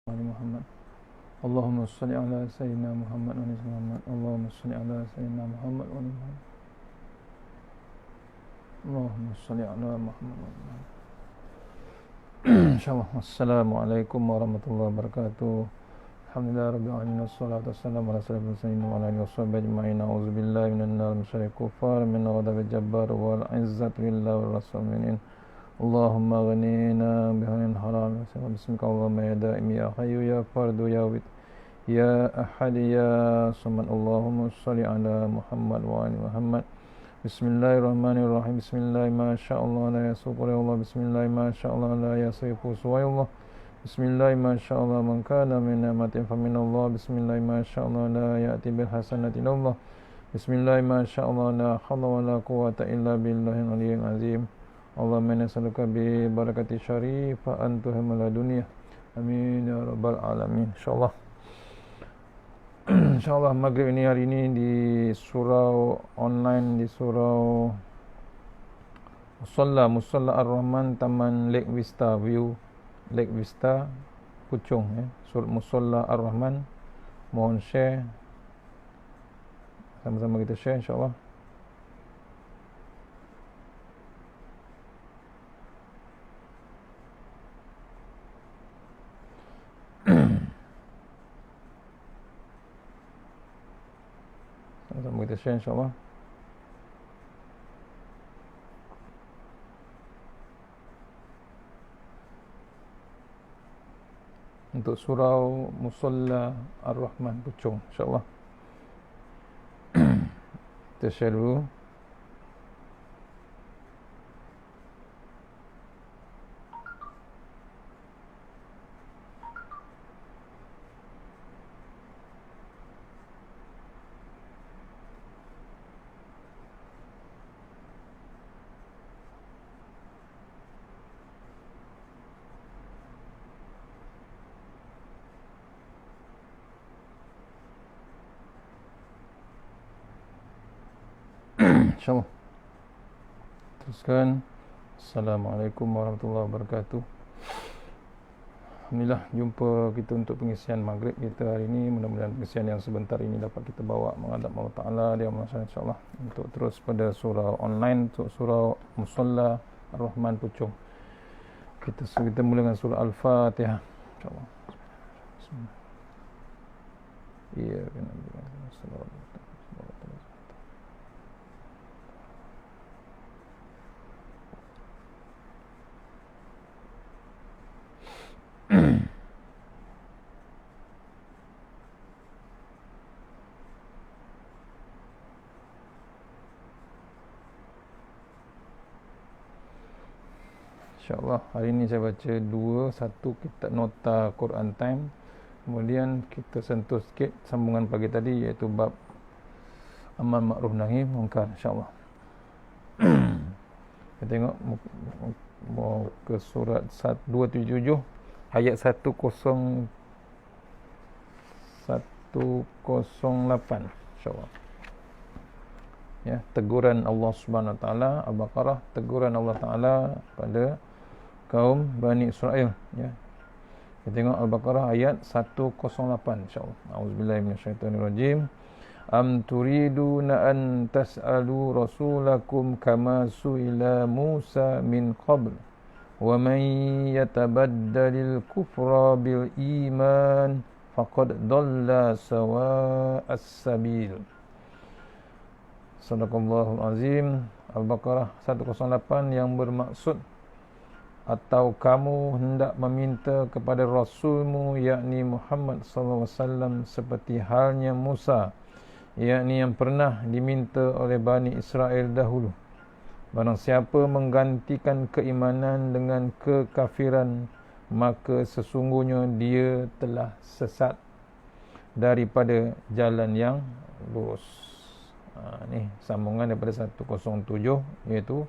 Ali Muhammad. Allahumma salli ala sayyidina Muhammad wa ali Muhammad. Allahumma salli ala sayyidina Muhammad wa ali Muhammad. Allahumma salli ala Muhammad wa ali Muhammad. Insyaallah. Assalamualaikum warahmatullahi wabarakatuh. Alhamdulillah rabbil alamin wassalatu wassalamu ala sayyidina wa ala alihi washabbihi ajma'in. A'udzubillahi minan nar min syarril kufar min ghadabil jabbar wal izzati lillahi wa rasulih. Allahumma ghanina bihanin haram. Bismika Allahumma ya daim ya hayyu ya fardu ya wid ya ahad ya samad. Allahumma salli ala Muhammad wa ali Muhammad. Bismillahirrahmanirrahim. Bismillah ma sya'allah la yasuqu Allah. Bismillah ma sya'allah la yasifu suwayallah. Bismillah ma sya'allah man kana min ni'matin fa min Allah. Bismillah ma sya'allah la ya'ti bil hasanati illa Allah. Bismillah ma sya'allah la hawla wa la quwwata illa billahil aliyyil azim. Allahumma nas'aluka bi barakati syarifa antuhum la dunya. Amin ya rabbal alamin. Insyaallah. Insyaallah maghrib ini hari ini di surau online, di surau Musalla Ar-Rahman Taman Lake Vista View, Lake Vista Puchong ya. Surau Musalla Ar-Rahman. Mohon share. Sama-sama kita share insyaallah. Sama-sama kita share insyaAllah. Untuk surau Musalla Ar-Rahman Puchong insyaAllah. Kita share dulu. InsyaAllah. Teruskan. Assalamualaikum warahmatullahi wabarakatuh. Alhamdulillah, jumpa kita untuk pengisian maghrib kita hari ini. Mudah-mudahan pengisian yang sebentar ini dapat kita bawa menghadap Allah Ta'ala dia masyarakat insyaAllah. Untuk terus pada surau online, untuk surau Musalla Ar-Rahman Puchong. Kita mula dengan surah Al-Fatihah insyaAllah. Bismillah. Iya, InsyaAllah hari ini saya baca satu kitab nota Quran Time. Kemudian kita sentuh sikit sambungan pagi tadi, iaitu bab Amar Ma'ruf Nahi Munkar insyaAllah. Kita tengok mau ke surat 277 ayat 108 insyaAllah. Ya, teguran Allah Subhanahu Wa Taala, Al-Baqarah, teguran Allah Taala pada kaum Bani Israel ya. Kita tengok Al-Baqarah ayat 108 insyaallah. Auzubillahi minasyaitonirrajim. Am turiduna an tas'alu rasulakum kama su'ila Musa min qabl wa man yatabaddalil kufra bil iman faqad dhalla sawa'as sabil. Sadaqallahul azim. Al-Baqarah 108 yang bermaksud, atau kamu hendak meminta kepada Rasulmu yakni Muhammad SAW seperti halnya Musa, yakni yang pernah diminta oleh Bani Israel dahulu. Barang siapa menggantikan keimanan dengan kekafiran, maka sesungguhnya dia telah sesat daripada jalan yang lurus. Ni sambungan daripada 107, iaitu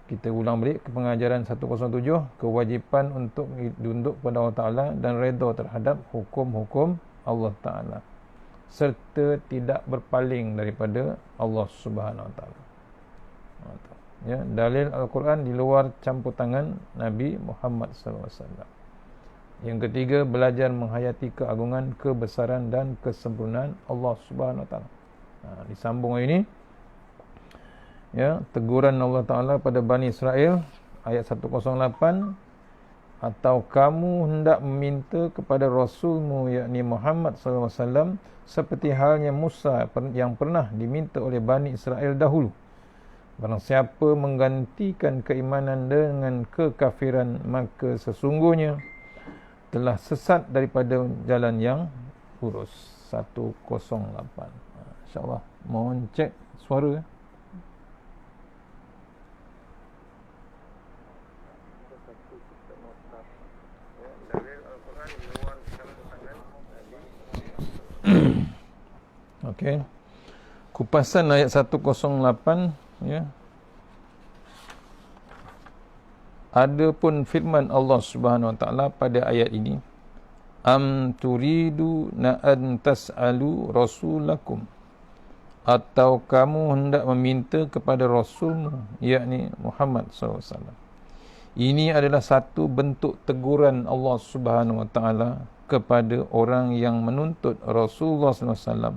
kita ulang balik ke pengajaran 107, kewajipan untuk tunduk kepada Allah Ta'ala dan redha terhadap hukum-hukum Allah Ta'ala serta tidak berpaling daripada Allah Subhanahu Wa Ta'ala. Ya, dalil Al-Quran di luar campur tangan Nabi Muhammad SAW. Yang ketiga, belajar menghayati keagungan, kebesaran dan kesempurnaan Allah Subhanahu Wa Taala. Disambung ini, ya, teguran Allah Taala pada Bani Israel ayat 108, atau kamu hendak meminta kepada Rasulmu yakni Muhammad SAW seperti halnya Musa yang pernah diminta oleh Bani Israel dahulu. Barang siapa menggantikan keimanan dengan kekafiran, maka sesungguhnya telah sesat daripada jalan yang lurus. 108. InsyaAllah. Mohon cek suara. Okey. Kupasan ayat 108, ya. Adapun firman Allah Subhanahu Wa Taala pada ayat ini, am turidu na an tas'alu rasulakum, atau kamu hendak meminta kepada rasulmu yakni Muhammad SAW. Ini adalah satu bentuk teguran Allah Subhanahu Wa Taala kepada orang yang menuntut Rasulullah SAW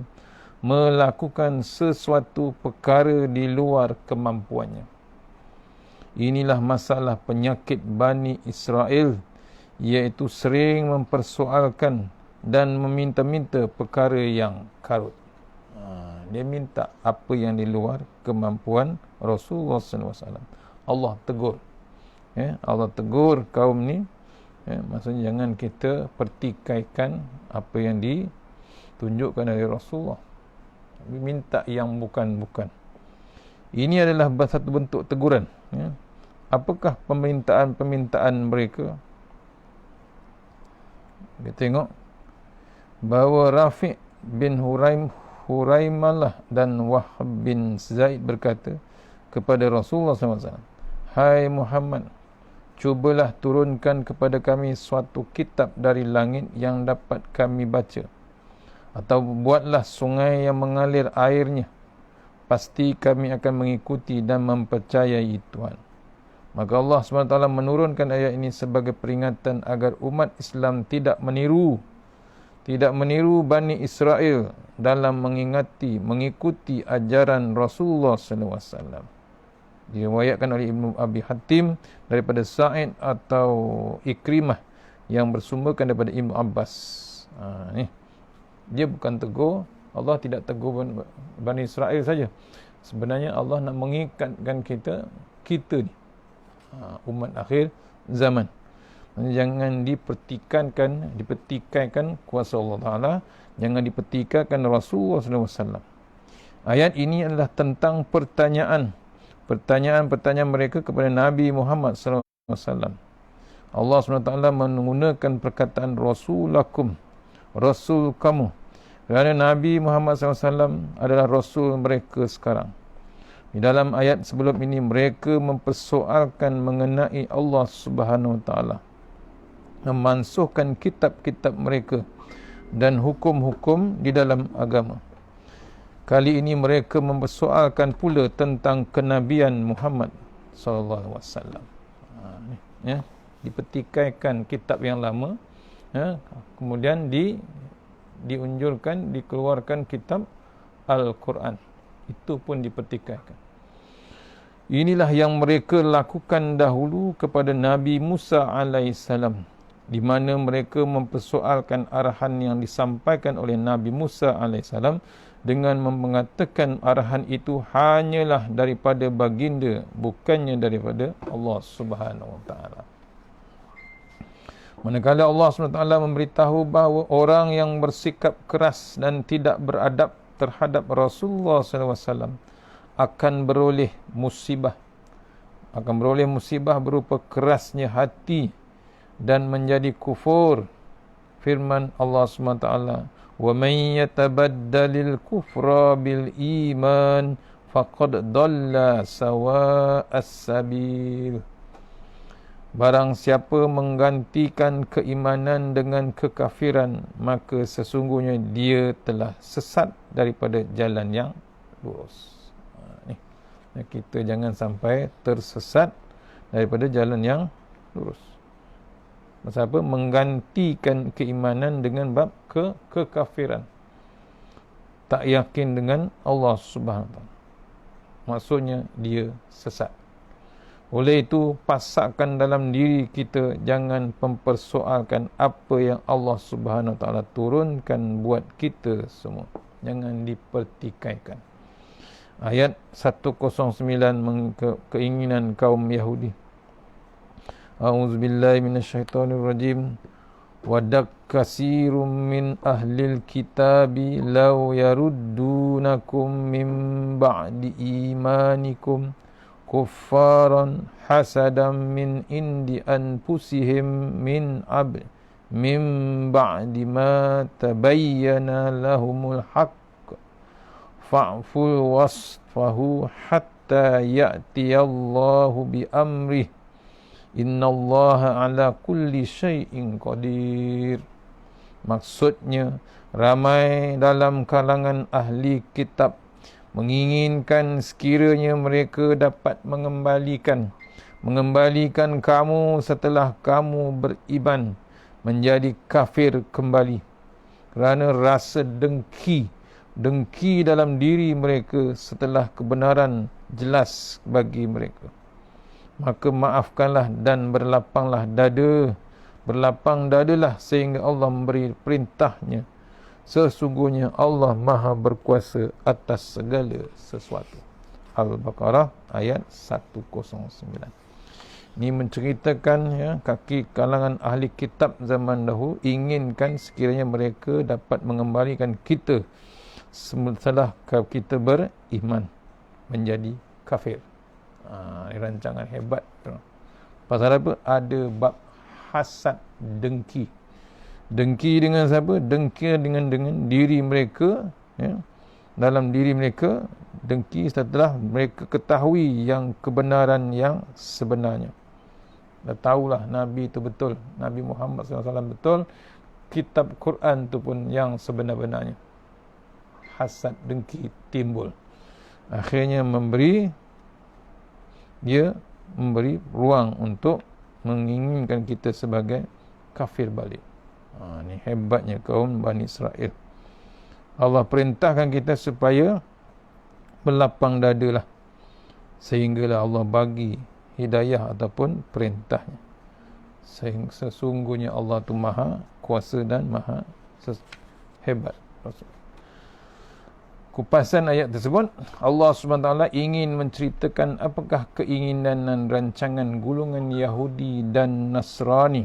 melakukan sesuatu perkara di luar kemampuannya. Inilah masalah penyakit Bani Israel, iaitu sering mempersoalkan dan meminta-minta perkara yang karut. Dia minta apa yang di luar kemampuan Rasulullah SAW. Allah tegur. Allah tegur kaum ni. Maksudnya jangan kita pertikaikan apa yang ditunjukkan oleh Rasulullah. Minta yang bukan-bukan. Ini adalah satu bentuk teguran. Apakah permintaan mereka? Kita tengok bahawa Rafi' bin Huraimalah dan Wahab bin Zaid berkata kepada Rasulullah SAW, hai Muhammad, cubalah turunkan kepada kami suatu kitab dari langit yang dapat kami baca, atau buatlah sungai yang mengalir airnya, pasti kami akan mengikuti dan mempercayai Tuhan. Maka Allah SWT menurunkan ayat ini sebagai peringatan agar umat Islam tidak meniru Bani Israel dalam mengikuti ajaran Rasulullah SAW. Diriwayatkan oleh Ibnu Abi Hatim daripada Sa'id atau Ikrimah yang bersumberkan daripada Ibnu Abbas. Ni dia bukan tegur, Allah tidak tegur Bani Israel saja. Sebenarnya Allah nak mengikatkan kita ni, umat akhir zaman. Jangan dipertikaikan kuasa Allah Ta'ala, jangan dipertikaikan Rasulullah SAW. Ayat ini adalah tentang pertanyaan mereka kepada Nabi Muhammad SAW. Allah SWT menggunakan perkataan Rasulakum, Rasul kamu, kerana Nabi Muhammad SAW adalah Rasul mereka sekarang. Di dalam ayat sebelum ini, mereka mempersoalkan mengenai Allah Subhanahu Wa Taala, memansuhkan kitab-kitab mereka dan hukum-hukum di dalam agama. Kali ini mereka mempersoalkan pula tentang kenabian Muhammad sallallahu alaihi wasallam. Dipertikaikan kitab yang lama, kemudian dikeluarkan kitab Al-Quran. Itu pun dipertikaikan. Inilah yang mereka lakukan dahulu kepada Nabi Musa alaihissalam, di mana mereka mempersoalkan arahan yang disampaikan oleh Nabi Musa alaihissalam dengan mengatakan arahan itu hanyalah daripada baginda, bukannya daripada Allah Subhanahu Wa Taala. Manakala Allah SWT memberitahu bahawa orang yang bersikap keras dan tidak beradab terhadap Rasulullah SAW akan beroleh musibah berupa kerasnya hati dan menjadi kufur. Firman Allah SWT, wa man yatabaddalil kufra bil iman faqad dalla sawa'as sabil. Barang siapa menggantikan keimanan dengan kekafiran, maka sesungguhnya dia telah sesat daripada jalan yang lurus. Kita jangan sampai tersesat daripada jalan yang lurus. Pasal apa? Menggantikan keimanan dengan bab kekafiran. Tak yakin dengan Allah Subhanahu Wa Taala. Maksudnya dia sesat. Oleh itu, pasakkan dalam diri kita, jangan mempersoalkan apa yang Allah Subhanahu Wa Taala turunkan buat kita semua. Jangan dipertikaikan. Ayat 109 keinginan kaum Yahudi. A'udzubillahi minasyaitonirrajim. Wadak kasirum min ahlil kitabi law yaruddunakum min ba'di imanikum kuffaran hasadan min indi anfusihim min ba'di ma tabayyana lahumul haqq fa'fu wasfahu hatta ya'tiyallahu bi amrih innallaha ala kulli syai'in qadir. Maksudnya, ramai dalam kalangan ahli kitab menginginkan sekiranya mereka dapat mengembalikan kamu setelah kamu beriman menjadi kafir kembali, kerana rasa dengki dalam diri mereka setelah kebenaran jelas bagi mereka. Maka maafkanlah dan berlapang dadalah sehingga Allah memberi perintahnya. Sesungguhnya Allah Maha berkuasa atas segala sesuatu. Al-Baqarah ayat 109. Ini menceritakan kaki kalangan ahli kitab zaman dahulu inginkan sekiranya mereka dapat mengembalikan kita setelah kita beriman menjadi kafir. Rancangan hebat. Pasal apa? Ada bab hasad, dengki dengan siapa? Dengki dengan diri mereka, dalam diri mereka dengki setelah mereka ketahui yang kebenaran yang sebenarnya. Dah tahulah Nabi itu betul, Nabi Muhammad SAW betul, kitab Quran itu pun yang sebenar-benarnya. Hasad, dengki timbul, akhirnya memberi ruang untuk menginginkan kita sebagai kafir balik. Ini hebatnya kaum Bani Israel. Allah perintahkan kita supaya berlapang dadalah, sehinggalah Allah bagi hidayah ataupun perintahnya. Sesungguhnya Allah itu maha kuasa dan maha hebat. Kupasan ayat tersebut, Allah SWT ingin menceritakan apakah keinginan dan rancangan golongan Yahudi dan Nasrani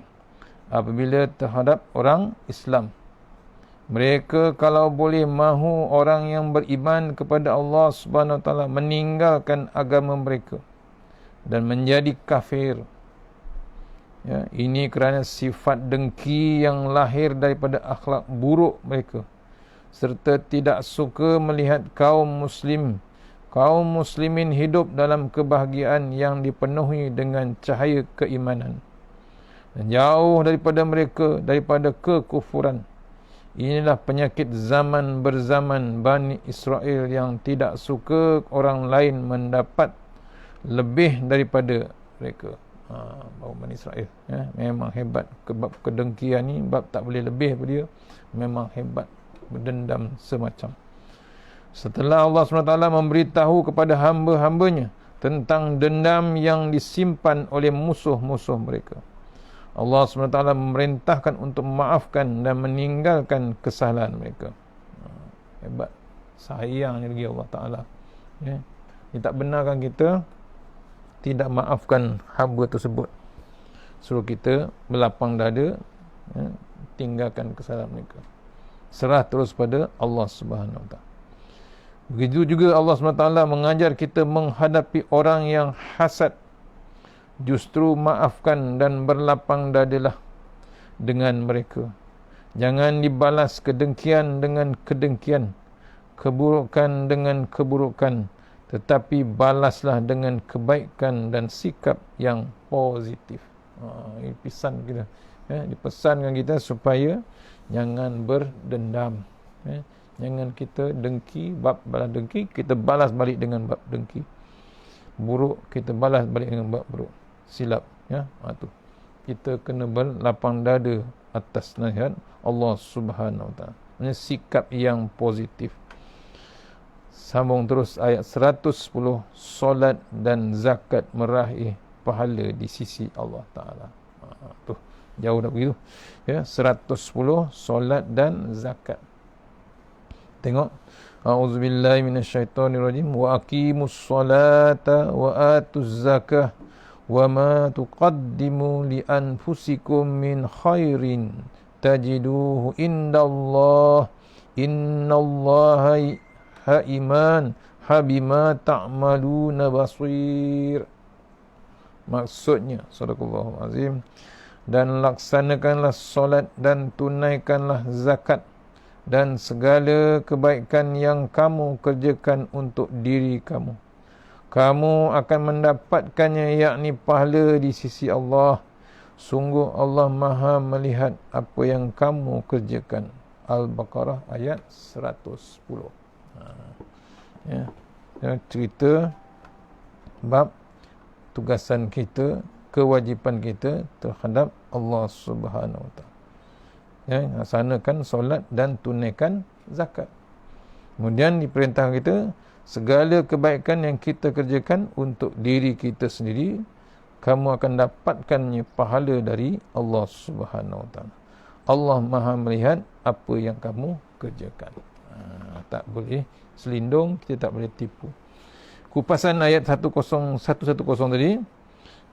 apabila terhadap orang Islam. Mereka kalau boleh mahu orang yang beriman kepada Allah SWT meninggalkan agama mereka dan menjadi kafir. Ini kerana sifat dengki yang lahir daripada akhlak buruk mereka, serta tidak suka melihat kaum muslimin hidup dalam kebahagiaan yang dipenuhi dengan cahaya keimanan dan jauh daripada mereka daripada kekufuran. Inilah penyakit zaman berzaman Bani Israel yang tidak suka orang lain mendapat lebih daripada mereka. Bani Israel memang hebat. Bab kedengkian ni, bab tak boleh lebih daripada dia, memang hebat, berdendam semacam. Setelah Allah SWT memberitahu kepada hamba-hambanya tentang dendam yang disimpan oleh musuh-musuh mereka, Allah SWT memerintahkan untuk memaafkan dan meninggalkan kesalahan mereka. Hebat, sayangnya lagi Allah Ta'ala. Dia tak benarkan kita tidak maafkan hamba tersebut, suruh kita berlapang dada, tinggalkan kesalahan mereka, serah terus pada Allah Subhanahu Wa Taala. Begitu juga Allah SWT mengajar kita menghadapi orang yang hasad. Justru maafkan dan berlapang dadalah dengan mereka. Jangan dibalas kedengkian dengan kedengkian, keburukan dengan keburukan, tetapi balaslah dengan kebaikan dan sikap yang positif. Ini pesan kita. Dipesankan kita supaya jangan berdendam. Jangan kita dengki, bab balas dengki, kita balas balik dengan bab dengki. Buruk, kita balas balik dengan bab buruk. Silap. Tu kita kena berlapang dada atas nasihat Allah Subhanahu Wa Taala. Maksudnya sikap yang positif. Sambung terus ayat 110, solat dan zakat meraih pahala di sisi Allah Taala. Tu jauh dah begitu. Ya, 110 solat dan zakat. Tengok, a'udzubillahi minasyaitonirrajim, wa aqimus solata wa atuz zakah wa ma tuqaddimu li anfusikum min khairin tajiduhu indallah innallaha iman habima ta'maluna basir. Maksudnya, sadaqallahul azim, dan laksanakanlah solat dan tunaikanlah zakat dan segala kebaikan yang kamu kerjakan untuk diri kamu, kamu akan mendapatkannya, yakni pahala di sisi Allah. Sungguh Allah Maha melihat apa yang kamu kerjakan. Al-Baqarah ayat 110. Ya, cerita bab tugasan kita, kewajipan kita terhadap Allah Subhanahu Wa Taala. Ya, laksanakan solat dan tunaikan zakat. Kemudian diperintah kita segala kebaikan yang kita kerjakan untuk diri kita sendiri, kamu akan dapatkannya pahala dari Allah Subhanahu Wa Taala. Allah Maha melihat apa yang kamu kerjakan. Tak boleh selindung, kita tak boleh tipu. Kupasan ayat 10110 tadi.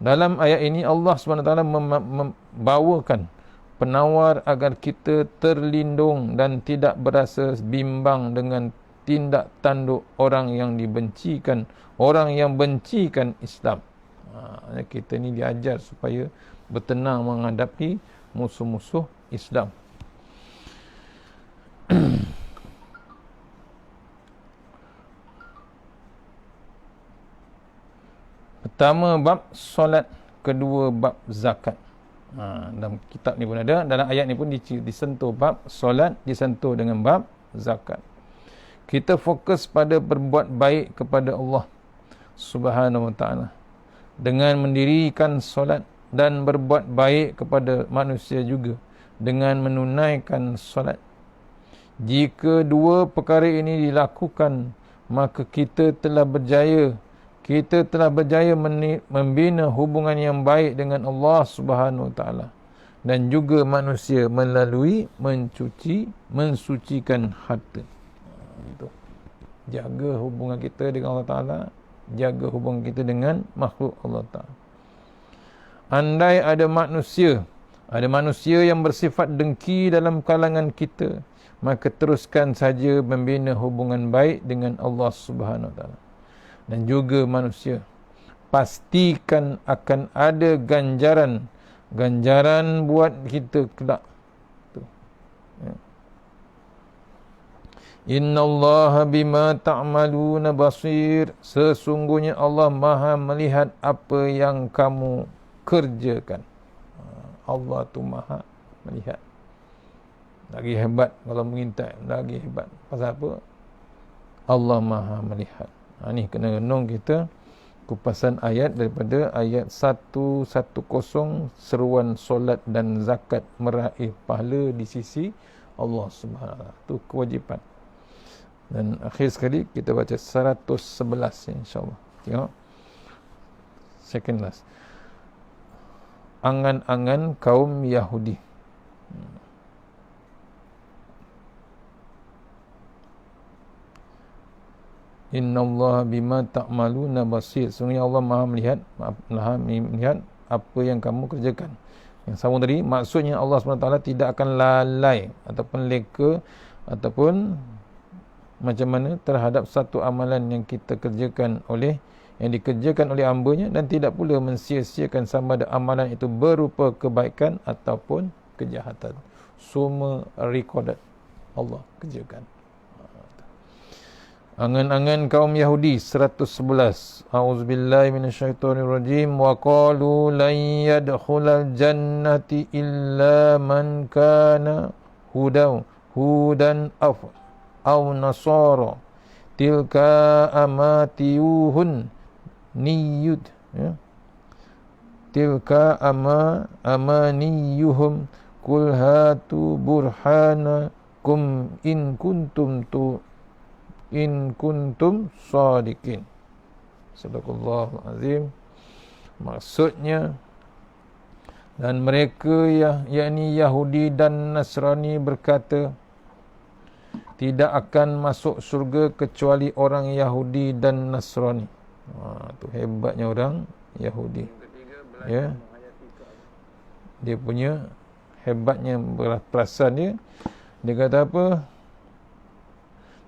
Dalam ayat ini Allah SWT membawakan penawar agar kita terlindung dan tidak berasa bimbang dengan tindak tanduk orang yang dibencikan, orang yang bencikan Islam. Kita ni diajar supaya bertenang menghadapi musuh-musuh Islam. Pertama bab solat, kedua bab zakat. Dalam kitab ni pun ada, dalam ayat ni pun disentuh bab solat, disentuh dengan bab zakat. Kita fokus pada berbuat baik kepada Allah Subhanahu Wa Taala dengan mendirikan solat dan berbuat baik kepada manusia juga dengan menunaikan solat. Jika dua perkara ini dilakukan, maka kita telah berjaya membina hubungan yang baik dengan Allah Subhanahu Wa Taala dan juga manusia melalui mensucikan harta. Itu. Jaga hubungan kita dengan Allah Taala, jaga hubungan kita dengan makhluk Allah Taala. Andai ada manusia yang bersifat dengki dalam kalangan kita, maka teruskan saja membina hubungan baik dengan Allah Subhanahu Wa Taala. Dan juga manusia, pastikan akan ada ganjaran buat kita kelak. Ya. Innallaha bima ta'maluna basir. Sesungguhnya Allah Maha melihat apa yang kamu kerjakan. Allah tu Maha melihat. Lagi hebat kalau mengintai, lagi hebat. Pasal apa? Allah Maha melihat. Ni kena renung kita kupasan ayat daripada ayat 110, seruan solat dan zakat meraih pahala di sisi Allah Subhanahu Wa Taala. Itu kewajipan. Dan akhir sekali kita baca 111 insya-Allah. Tengok. Second last. Angan-angan kaum Yahudi. Innallaha bima ta'maluna basir. Sungguhnya Allah Maha melihat apa yang kamu kerjakan. Yang sama tadi, maksudnya Allah SWT tidak akan lalai ataupun leka ataupun macam mana terhadap satu amalan yang kita kerjakan yang dikerjakan oleh hamba-Nya, dan tidak pula mensia-siakan sama ada amalan itu berupa kebaikan ataupun kejahatan. Semua recorded Allah kerjakan. Angan-angan kaum Yahudi 111. A'udzubillahi minasyaitonirrajim. Wa qalu lan yadkhulal jannati illa man kana hudan aw nasara tilka amatiyuhun niyud, ya. tilka amaniyuhum qul hatu burhanakum in kuntum shadiqin. Sadaqallahul azim. Maksudnya, dan mereka yakni Yahudi dan Nasrani berkata, tidak akan masuk syurga kecuali orang Yahudi dan Nasrani. Tu hebatnya orang Yahudi. Ya. Dia punya hebatnya perasan dia. Dia kata apa?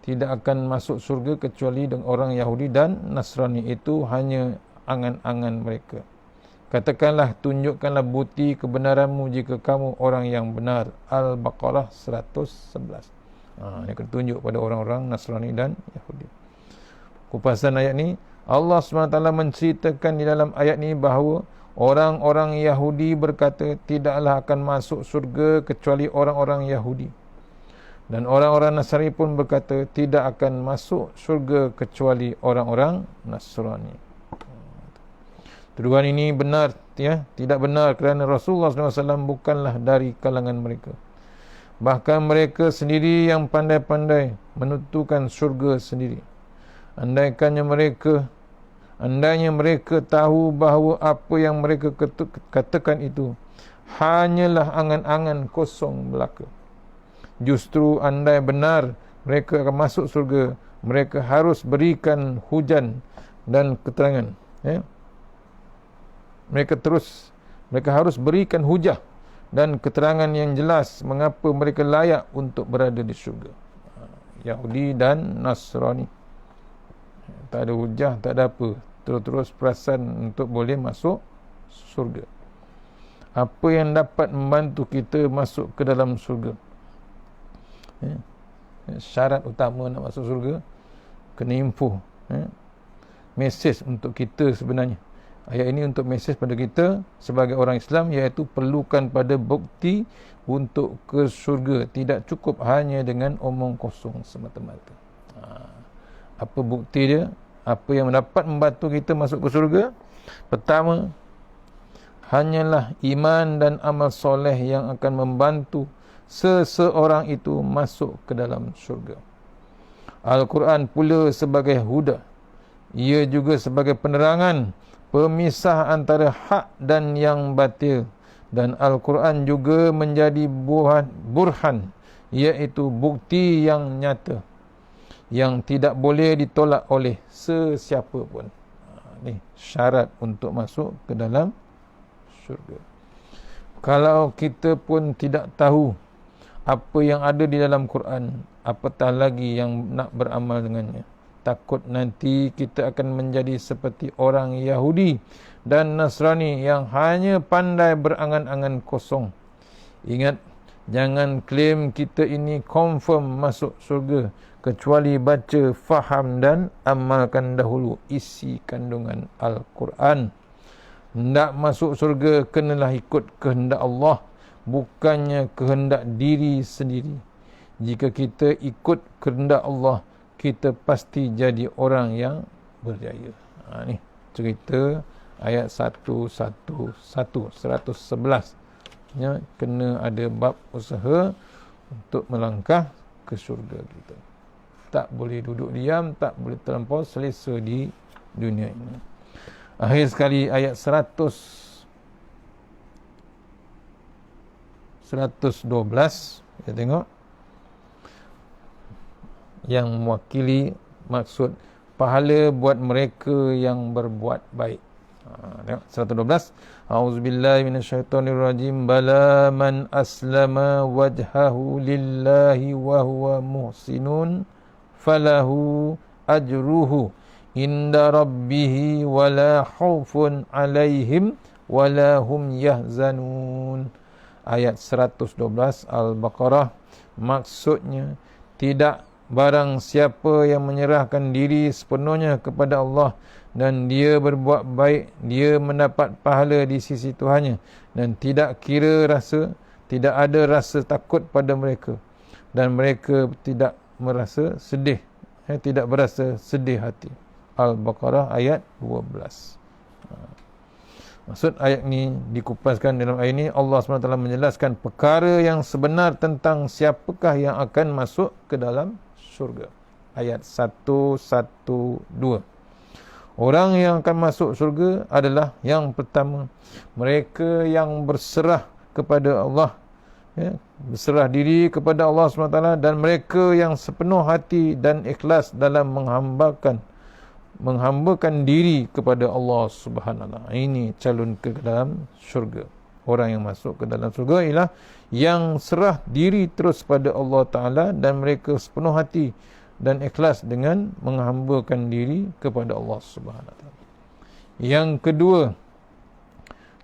Tidak akan masuk syurga kecuali dengan orang Yahudi dan Nasrani. Itu hanya angan-angan mereka. Katakanlah, tunjukkanlah bukti kebenaranmu jika kamu orang yang benar. Al-Baqarah 111. Dia akan tunjuk pada orang-orang Nasrani dan Yahudi. Kupasan ayat ni, Allah SWT menceritakan di dalam ayat ni bahawa orang-orang Yahudi berkata tidaklah akan masuk syurga kecuali orang-orang Yahudi. Dan orang-orang Nasrani pun berkata tidak akan masuk syurga kecuali orang-orang Nasrani. Tuduhan ini benar, ya, tidak benar kerana Rasulullah SAW bukanlah dari kalangan mereka. Bahkan mereka sendiri yang pandai-pandai menentukan syurga sendiri. Andainya mereka tahu bahawa apa yang mereka katakan itu hanyalah angan-angan kosong belaka. Justru andai benar mereka akan masuk surga, mereka harus berikan hujan dan keterangan, ya. Mereka harus berikan hujah dan keterangan yang jelas mengapa mereka layak untuk berada di syurga. Yahudi dan Nasrani tak ada hujah, tak ada apa, terus-terus perasan untuk boleh masuk syurga. Apa yang dapat membantu kita masuk ke dalam syurga? Syarat utama nak masuk syurga, kena info, mesej untuk kita sebenarnya. Ayat ini untuk mesej pada kita sebagai orang Islam, iaitu perlukan pada bukti untuk ke syurga. Tidak cukup hanya dengan omong kosong semata-mata. Apa bukti dia? Apa yang dapat membantu kita masuk ke syurga? Pertama, hanyalah iman dan amal soleh yang akan membantu seseorang itu masuk ke dalam syurga. Al-Quran pula sebagai huda. Ia juga sebagai penerangan, pemisah antara hak dan yang batil. Dan Al-Quran juga menjadi burhan, iaitu bukti yang nyata, yang tidak boleh ditolak oleh sesiapa pun. Ini syarat untuk masuk ke dalam syurga. Kalau kita pun tidak tahu apa yang ada di dalam Quran, apatah lagi yang nak beramal dengannya. Takut nanti kita akan menjadi seperti orang Yahudi dan Nasrani yang hanya pandai berangan-angan kosong. Ingat, jangan klaim kita ini confirm masuk syurga kecuali baca, faham dan amalkan dahulu isi kandungan Al-Quran. Hendak masuk syurga kenalah ikut kehendak Allah, bukannya kehendak diri sendiri. Jika kita ikut kehendak Allah, kita pasti jadi orang yang berjaya. Ni cerita ayat 111. Ya, kena ada bab usaha untuk melangkah ke syurga kita. Tak boleh duduk diam, tak boleh terlampau selesa di dunia ini. Akhir sekali ayat 112, kita tengok, yang mewakili maksud pahala buat mereka yang berbuat baik. Tengok 112. A'udzubillahi minasyaitonirrajim. Bala man aslama wajhahu lillahi wa huwa muhsinun falahu ajruhu inda rabbihi wala khaufun alaihim wala hum yahzanun. Ayat 112 Al-Baqarah. Maksudnya, tidak barang siapa yang menyerahkan diri sepenuhnya kepada Allah dan dia berbuat baik, dia mendapat pahala di sisi Tuhannya, dan tidak ada rasa takut pada mereka, dan mereka tidak merasa sedih, tidak berasa sedih hati. Al-Baqarah ayat 12. Maksud ayat ni dikupaskan dalam ayat ini, Allah SWT menjelaskan perkara yang sebenar tentang siapakah yang akan masuk ke dalam syurga. Ayat 112. Orang yang akan masuk syurga adalah yang pertama, mereka yang berserah kepada Allah, berserah diri kepada Allah SWT, dan mereka yang sepenuh hati dan ikhlas dalam menghambakan diri kepada Allah Subhanahu Wa Taala. Ini calon ke dalam syurga. Orang yang masuk ke dalam syurga ialah yang serah diri terus pada Allah Taala dan mereka sepenuh hati dan ikhlas dengan menghambakan diri kepada Allah Subhanahu Wa Taala. Yang kedua,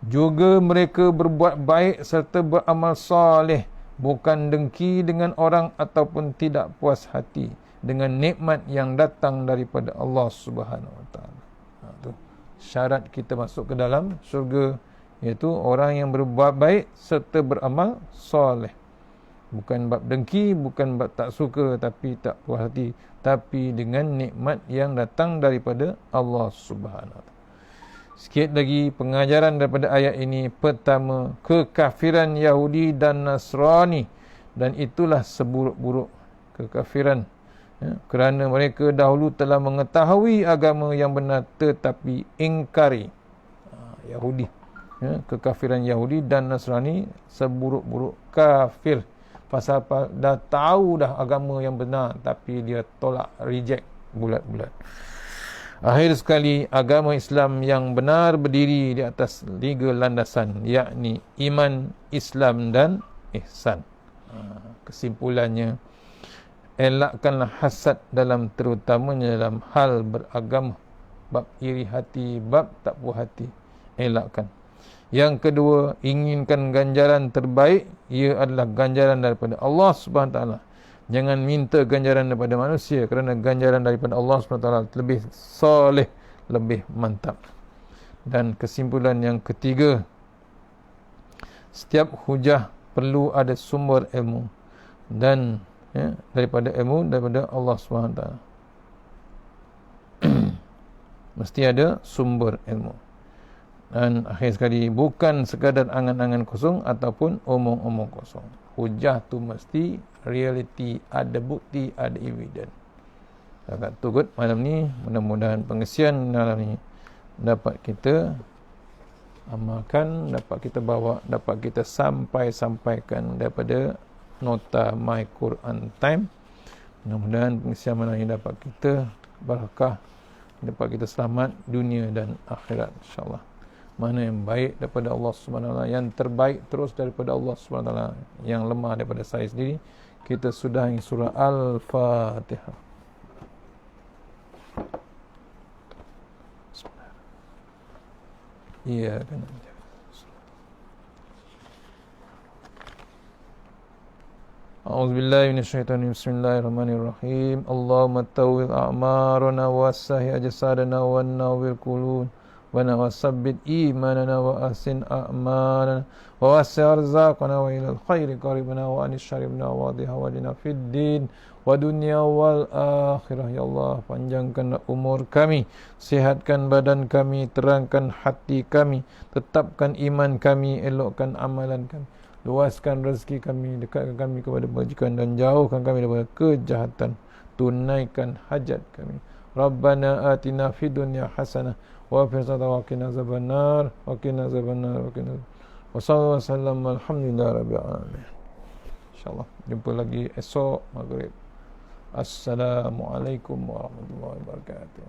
juga mereka berbuat baik serta beramal soleh, bukan dengki dengan orang ataupun tidak puas hati dengan nikmat yang datang daripada Allah Subhanahu Wa Taala. Tu syarat kita masuk ke dalam syurga, iaitu orang yang berbuat baik serta beramal soleh. Bukan bab dengki, bukan bab tak suka tapi tak puas hati, tapi dengan nikmat yang datang daripada Allah Subhanahu Wa Taala. Sikit lagi pengajaran daripada ayat ini. Pertama, kekafiran Yahudi dan Nasrani, dan itulah seburuk-buruk kekafiran, kerana mereka dahulu telah mengetahui agama yang benar tetapi ingkari. Yahudi, kekafiran Yahudi dan Nasrani seburuk-buruk kafir. Pasal dah tahu dah agama yang benar tapi dia tolak, reject bulat-bulat. Akhir sekali, agama Islam yang benar berdiri di atas 3 landasan, yakni iman, Islam dan ihsan. Kesimpulannya, elakkanlah hasad terutamanya dalam hal beragama. Bab iri hati, bab tak puas hati, elakkan. Yang kedua, inginkan ganjaran terbaik. Ia adalah ganjaran daripada Allah SWT. Jangan minta ganjaran daripada manusia, kerana ganjaran daripada Allah SWT lebih soleh, lebih mantap. Dan kesimpulan yang ketiga, setiap hujah perlu ada sumber ilmu, dan daripada Allah SWT. Mesti ada sumber ilmu. Dan akhir sekali, bukan sekadar angan-angan kosong ataupun omong-omong kosong. Hujah tu mesti reality, ada bukti, ada evidence. Agak tugut malam ni, mudah-mudahan pengesian malam ni dapat kita amalkan, dapat kita bawa, dapat kita sampaikan daripada nota My Quran Time. Mudah-mudahan pengesian malam ni dapat kita barakah, dapat kita selamat dunia dan akhirat, insyaAllah. Mana yang baik daripada Allah SWT, yang terbaik terus daripada Allah SWT, yang lemah daripada saya sendiri. Kita sudahi surah Al-Fatihah. Iya kan. A'udzubillahi minasyaitonir bismillahirrahmanirrahim. Allahumma tawwil a'marana wassahi ajsadana wa nawwir qulun wa nawasabbit imanana wa ahsin a'malana wa wasi' arzaqana wa ilal khairi qaribna wa anis syaribna wa diha wajina fid din wa dunya wal akhirah. Ya Allah, panjangkanlah umur kami, sihatkan badan kami, terangkan hati kami, tetapkan iman kami, elokkan amalan kami, luaskan rezeki kami, dekatkan kami kepada kebajikan dan jauhkan kami daripada kejahatan, tunaikan hajat kami. Rabbana atina fid dunya hasanah wa fil akhirati wa qina azabannar wa qina azabannar wa qina. Wassallallahu wasallam, alhamdulillah rabbil alamin. Insyaallah jumpa lagi esok maghrib. Assalamualaikum warahmatullahi wabarakatuh.